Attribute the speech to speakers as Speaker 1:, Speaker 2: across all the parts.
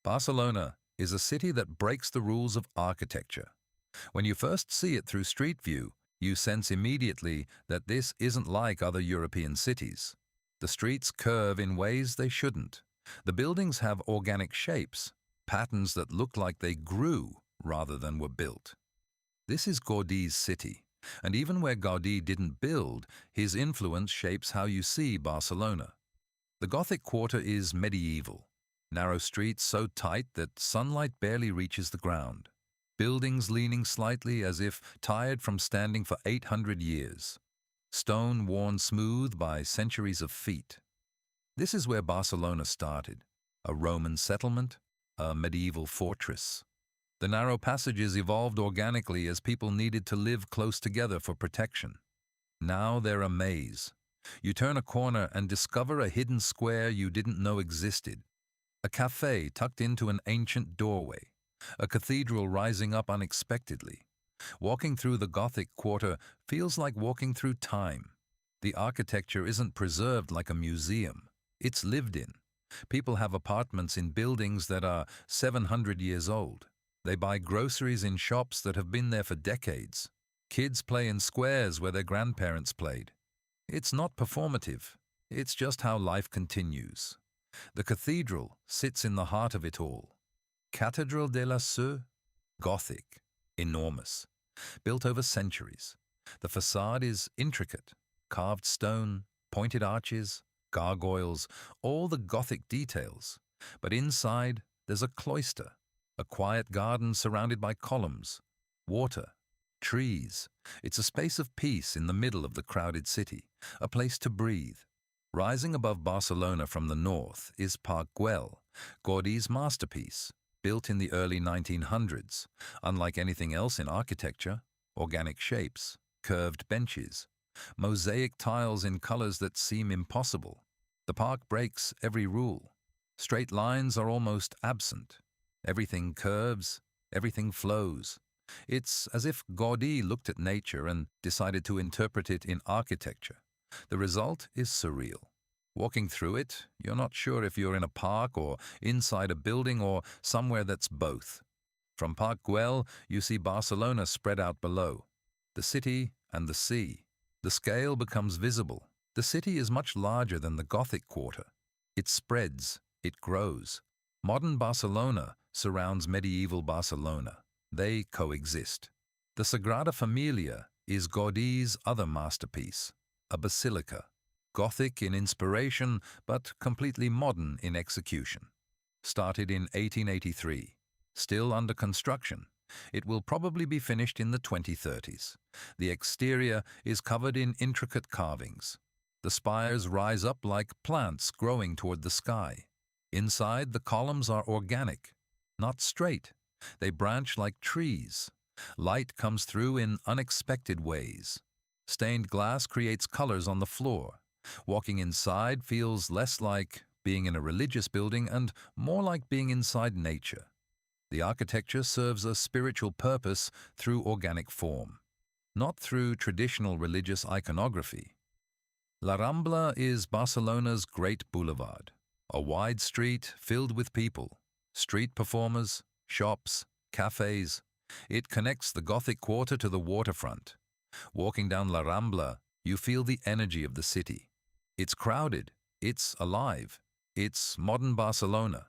Speaker 1: Barcelona is a city that breaks the rules of architecture. When you first see it through street view, you sense immediately that this isn't like other European cities. The streets curve in ways they shouldn't. The buildings have organic shapes, patterns that look like they grew rather than were built. This is Gaudí's city, and even where Gaudí didn't build, his influence shapes how you see Barcelona. The Gothic Quarter is medieval. Narrow streets so tight that sunlight barely reaches the ground. Buildings leaning slightly as if tired from standing for 800 years. Stone worn smooth by centuries of feet. This is where Barcelona started. A Roman settlement, a medieval fortress. The narrow passages evolved organically as people needed to live close together for protection. Now they're a maze. You turn a corner and discover a hidden square you didn't know existed. A cafe tucked into an ancient doorway. A cathedral rising up unexpectedly. Walking through the Gothic Quarter feels like walking through time. The architecture isn't preserved like a museum. It's lived in. People have apartments in buildings that are 700 years old. They buy groceries in shops that have been there for decades. Kids play in squares where their grandparents played. It's not performative. It's just how life continues. The cathedral sits in the heart of it all. Cathédrale de la Seu, Gothic, enormous, built over centuries. The facade is intricate, carved stone, pointed arches, gargoyles, all the Gothic details. But inside, there's a cloister, a quiet garden surrounded by columns, water, trees. It's a space of peace in the middle of the crowded city, a place to breathe. Rising above Barcelona from the north is Park Güell, Gaudí's masterpiece, built in the early 1900s. Unlike anything else in architecture, organic shapes, curved benches, mosaic tiles in colors that seem impossible. The park breaks every rule. Straight lines are almost absent. Everything curves, everything flows. It's as if Gaudí looked at nature and decided to interpret it in architecture. The result is surreal. Walking through it, you're not sure if you're in a park or inside a building or somewhere that's both. From Park Güell, you see Barcelona spread out below. The city and the sea. The scale becomes visible. The city is much larger than the Gothic Quarter. It spreads, it grows. Modern Barcelona surrounds medieval Barcelona. They coexist. The Sagrada Família is Gaudí's other masterpiece, a basilica. Gothic in inspiration, but completely modern in execution. Started in 1883. Still under construction. It will probably be finished in the 2030s. The exterior is covered in intricate carvings. The spires rise up like plants growing toward the sky. Inside, the columns are organic, not straight. They branch like trees. Light comes through in unexpected ways. Stained glass creates colors on the floor. Walking inside feels less like being in a religious building and more like being inside nature. The architecture serves a spiritual purpose through organic form, not through traditional religious iconography. La Rambla is Barcelona's great boulevard, a wide street filled with people, street performers, shops, cafes. It connects the Gothic Quarter to the waterfront. Walking down La Rambla, you feel the energy of the city. It's crowded, it's alive, it's modern Barcelona.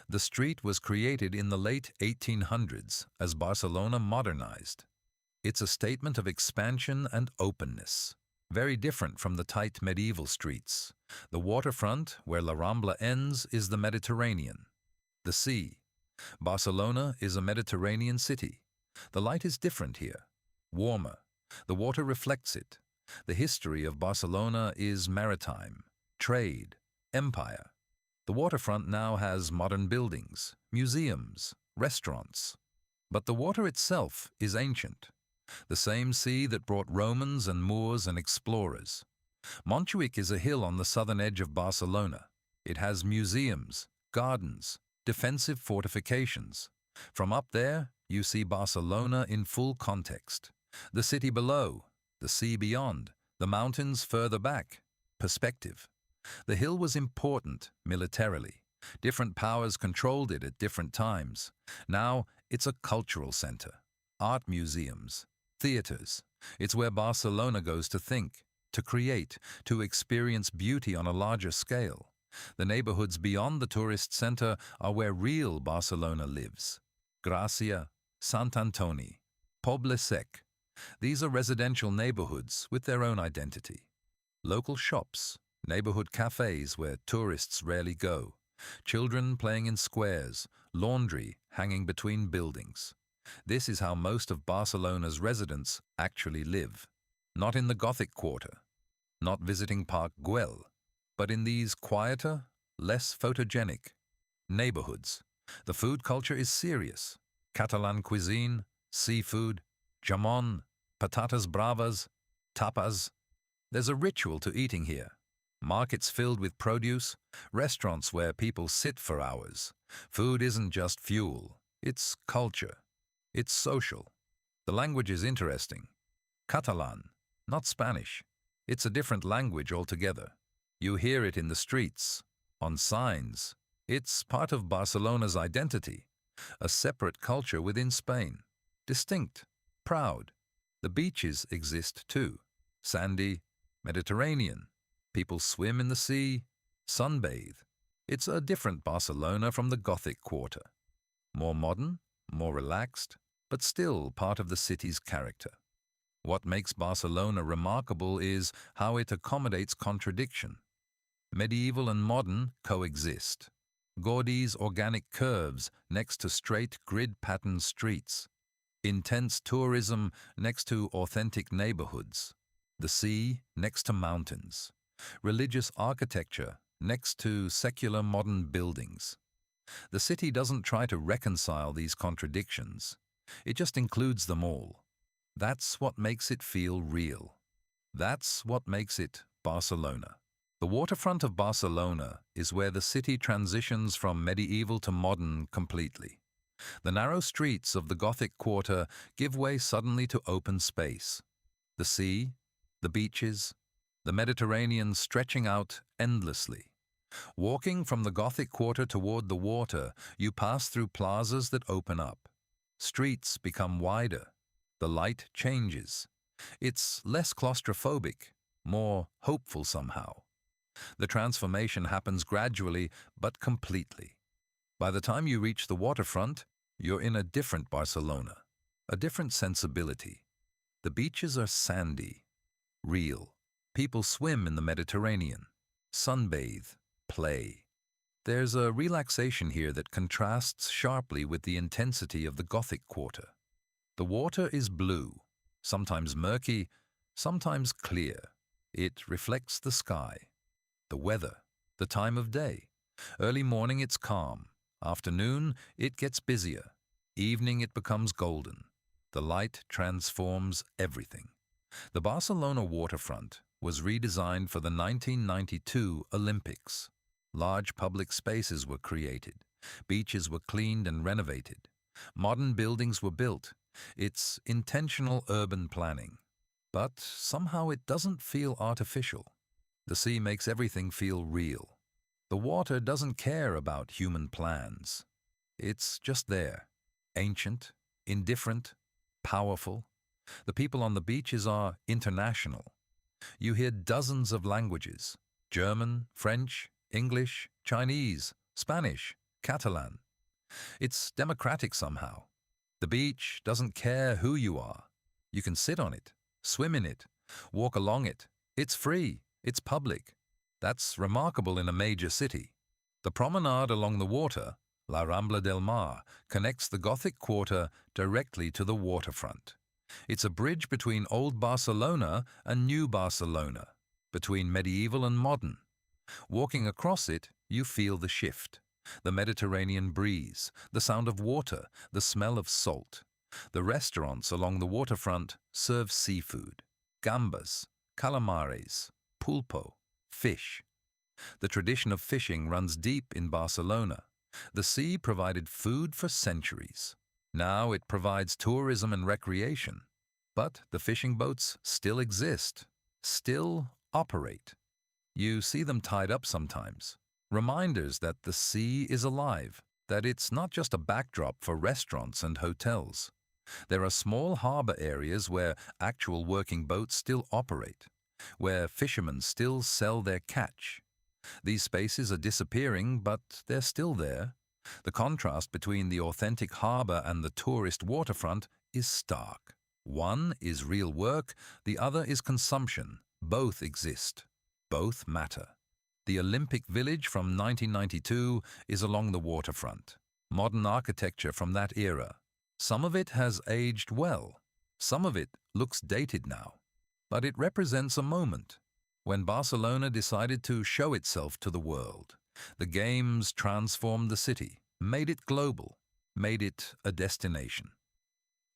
Speaker 1: The street was created in the late 1800s as Barcelona modernized. It's a statement of expansion and openness, very different from the tight medieval streets. The waterfront, where La Rambla ends, is the Mediterranean. The sea. Barcelona is a Mediterranean city. The light is different here, warmer. The water reflects it. The history of Barcelona is maritime, trade, empire. The waterfront now has modern buildings, museums, restaurants. But the water itself is ancient. The same sea that brought Romans and Moors and explorers. Montjuïc is a hill on the southern edge of Barcelona. It has museums, gardens, defensive fortifications. From up there, you see Barcelona in full context. The city below, the sea beyond, the mountains further back. Perspective. The hill was important militarily. Different powers controlled it at different times. Now it's a cultural center, art museums, theaters. It's where Barcelona goes to think, to create, to experience beauty on a larger scale. The neighborhoods beyond the tourist center are where real Barcelona lives. Gracia, Sant Antoni, Poble Sec. These are residential neighborhoods with their own identity. Local shops, neighborhood cafes where tourists rarely go, children playing in squares, laundry hanging between buildings. This is how most of Barcelona's residents actually live. Not in the Gothic Quarter, not visiting Park Güell, but in these quieter, less photogenic neighborhoods. The food culture is serious. Catalan cuisine, seafood, jamon, patatas bravas, tapas. There's a ritual to eating here. Markets filled with produce, restaurants where people sit for hours. Food isn't just fuel, it's culture. It's social. The language is interesting. Catalan, not Spanish. It's a different language altogether. You hear it in the streets, on signs. It's part of Barcelona's identity, a separate culture within Spain. Distinct, proud. The beaches exist too. Sandy, Mediterranean. People swim in the sea, sunbathe. It's a different Barcelona from the Gothic Quarter. More modern, more relaxed, but still part of the city's character. What makes Barcelona remarkable is how it accommodates contradiction. Medieval and modern coexist. Gaudí's organic curves next to straight grid-patterned streets. Intense tourism next to authentic neighborhoods. The sea next to mountains. Religious architecture next to secular modern buildings. The city doesn't try to reconcile these contradictions. It just includes them all. That's what makes it feel real. That's what makes it Barcelona. The waterfront of Barcelona is where the city transitions from medieval to modern completely. The narrow streets of the Gothic Quarter give way suddenly to open space. The sea, the beaches, the Mediterranean stretching out endlessly. Walking from the Gothic Quarter toward the water, you pass through plazas that open up. Streets become wider. The light changes. It's less claustrophobic, more hopeful somehow. The transformation happens gradually but completely. By the time you reach the waterfront, you're in a different Barcelona, a different sensibility. The beaches are sandy, real. People swim in the Mediterranean, sunbathe, play. There's a relaxation here that contrasts sharply with the intensity of the Gothic Quarter. The water is blue, sometimes murky, sometimes clear. It reflects the sky, the weather, the time of day. Early morning it's calm. Afternoon it gets busier. Evening it becomes golden. The light transforms everything. The Barcelona waterfront was redesigned for the 1992 Olympics. Large public spaces were created. Beaches were cleaned and renovated. Modern buildings were built. It's intentional urban planning. But somehow it doesn't feel artificial. The sea makes everything feel real. The water doesn't care about human plans. It's just there, ancient, indifferent, powerful. The people on the beaches are international. You hear dozens of languages: German, French, English, Chinese, Spanish, Catalan. It's democratic somehow. The beach doesn't care who you are. You can sit on it, swim in it, walk along it. It's free. It's public. That's remarkable in a major city. The promenade along the water, La Rambla del Mar, connects the Gothic Quarter directly to the waterfront. It's a bridge between old Barcelona and new Barcelona, between medieval and modern. Walking across it, you feel the shift. The Mediterranean breeze, the sound of water, the smell of salt. The restaurants along the waterfront serve seafood: gambas, calamares, pulpo, fish. The tradition of fishing runs deep in Barcelona. The sea provided food for centuries. Now it provides tourism and recreation. But the fishing boats still exist, still operate. You see them tied up sometimes, reminders that the sea is alive, that it's not just a backdrop for restaurants and hotels. There are small harbor areas where actual working boats still operate, where fishermen still sell their catch. These spaces are disappearing, but they're still there. The contrast between the authentic harbor and the tourist waterfront is stark. One is real work, the other is consumption. Both exist. Both matter. The Olympic Village from 1992 is along the waterfront. Modern architecture from that era. Some of it has aged well. Some of it looks dated now. But it represents a moment when Barcelona decided to show itself to the world. The Games transformed the city, made it global, made it a destination.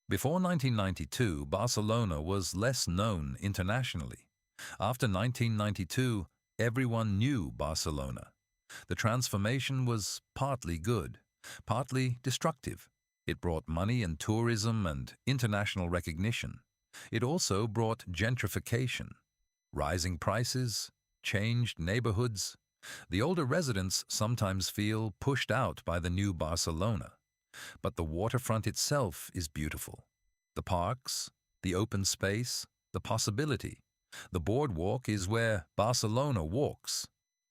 Speaker 1: Before 1992, Barcelona was less known internationally. After 1992, everyone knew Barcelona. The transformation was partly good, partly destructive. It brought money and tourism and international recognition. It also brought gentrification, rising prices, changed neighborhoods. The older residents sometimes feel pushed out by the new Barcelona. But the waterfront itself is beautiful. The parks, the open space, the possibility. The boardwalk is where Barcelona walks.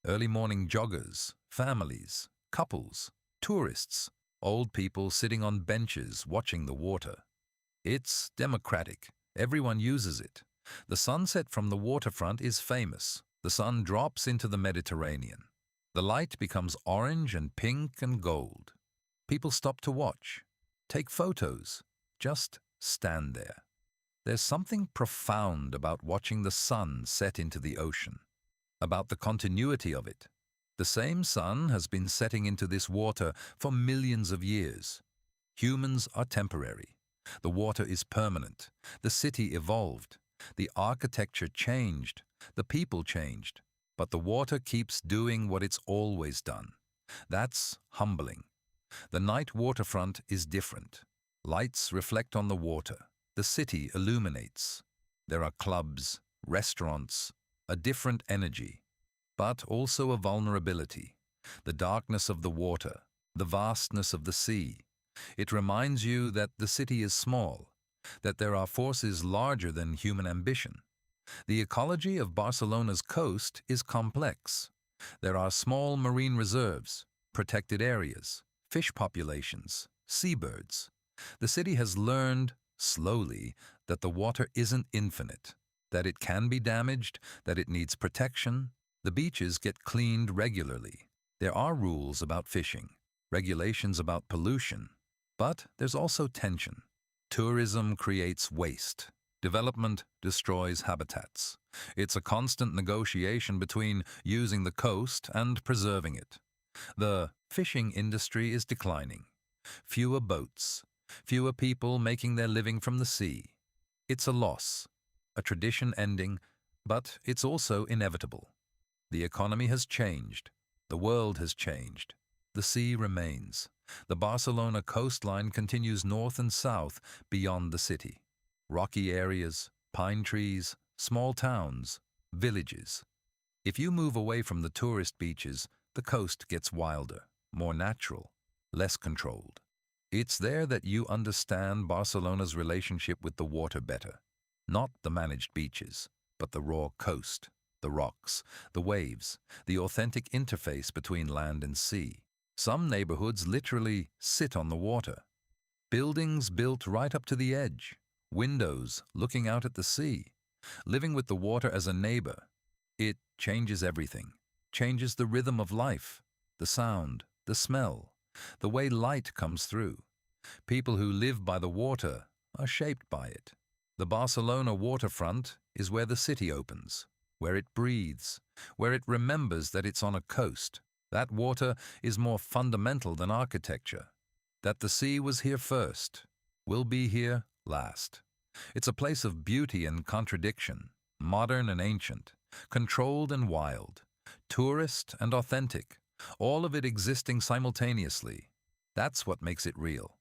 Speaker 1: Early morning joggers, families, couples, tourists, old people sitting on benches watching the water. It's democratic. Everyone uses it. The sunset from the waterfront is famous. The sun drops into the Mediterranean. The light becomes orange and pink and gold. People stop to watch, take photos, just stand there. There's something profound about watching the sun set into the ocean, about the continuity of it. The same sun has been setting into this water for millions of years. Humans are temporary. The water is permanent. The city evolved. The architecture changed. The people changed. But the water keeps doing what it's always done. That's humbling. The night waterfront is different. Lights reflect on the water. The city illuminates. There are clubs, restaurants, a different energy, but also a vulnerability. The darkness of the water, the vastness of the sea. It reminds you that the city is small, that there are forces larger than human ambition. The ecology of Barcelona's coast is complex. There are small marine reserves, protected areas, fish populations, seabirds. The city has learned, slowly, that the water isn't infinite, that it can be damaged, that it needs protection. The beaches get cleaned regularly. There are rules about fishing, regulations about pollution, but there's also tension. Tourism creates waste. Development destroys habitats. It's a constant negotiation between using the coast and preserving it. The fishing industry is declining. Fewer boats, fewer people making their living from the sea. It's a loss, a tradition ending, but it's also inevitable. The economy has changed. The world has changed. The sea remains. The Barcelona coastline continues north and south beyond the city. Rocky areas, pine trees, small towns, villages. If you move away from the tourist beaches, the coast gets wilder, more natural, less controlled. It's there that you understand Barcelona's relationship with the water better. Not the managed beaches, but the raw coast, the rocks, the waves, the authentic interface between land and sea. Some neighborhoods literally sit on the water. Buildings built right up to the edge. Windows looking out at the sea. Living with the water as a neighbor. It changes everything. Changes the rhythm of life, the sound, the smell, the way light comes through. People who live by the water are shaped by it. The Barcelona waterfront is where the city opens, where it breathes, where it remembers that it's on a coast. That water is more fundamental than architecture. That the sea was here first, will be here last. It's a place of beauty and contradiction, modern and ancient, controlled and wild, tourist and authentic, all of it existing simultaneously. That's what makes it real.